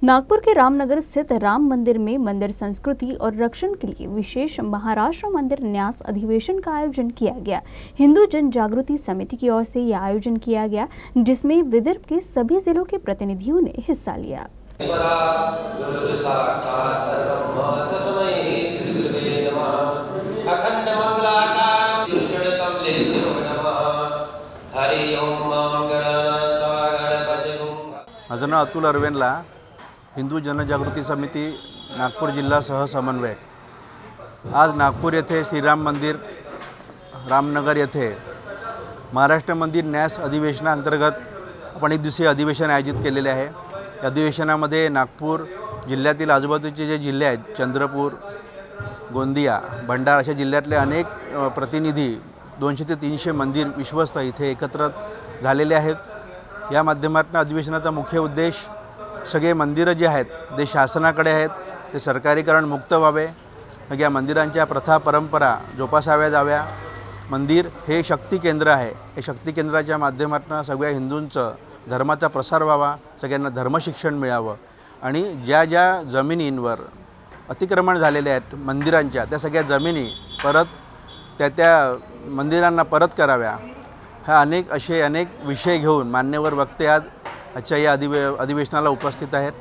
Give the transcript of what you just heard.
नागपुर के रामनगर स्थित राम मंदिर में मंदिर संस्कृति और रक्षण के लिए विशेष महाराष्ट्र मंदिर न्यास अधिवेशन का आयोजन किया गया। हिंदू जन जागृति समिति की ओर से यह आयोजन किया गया, जिसमें विदर्भ के सभी जिलों के प्रतिनिधियों ने हिस्सा लिया। माझं नाव अतुल अरवेनला, हिंदू जनजागृती समिती नागपूर जिल्हा सहसमन्वयक। आज नागपूर येथे श्रीराम मंदिर रामनगर येथे महाराष्ट्र मंदिर न्यास अधिवेशनाअंतर्गत आपण एक दिवसीय अधिवेशन आयोजित केलेले आहे। या अधिवेशनामध्ये नागपूर जिल्ह्यातील आजूबाजूचे जे जिल्हे आहेत, चंद्रपूर, गोंदिया, भंडारा अशा जिल्ह्यातले अनेक प्रतिनिधी 200 ते 300 मंदिर विश्वस्त इथे एकत्र झालेले आहेत। या माध्यमातून अधिवेशनाचा मुख्य उद्देश सगळे मंदिरं जे आहेत ते शासनाकडे आहेत, ते सरकारीकरण मुक्त व्हावे, या मंदिरांच्या प्रथा परंपरा जोपासाव्या जाव्या। मंदिर हे शक्ती केंद्र आहे, हे शक्ती केंद्राच्या माध्यमातून सगळ्या हिंदूंचं धर्माचा प्रसार व्हावा, सगळ्यांना धर्मशिक्षण मिळावं आणि ज्या ज्या जमिनींवर अतिक्रमण झालेले आहेत मंदिरांच्या, त्या सगळ्या जमिनी परत त्या मंदिरांना परत कराव्या। हा अनेक विषय घेऊन मान्यवर वक्ते आज आजच्या या अधिवेशनाला उपस्थित आहेत।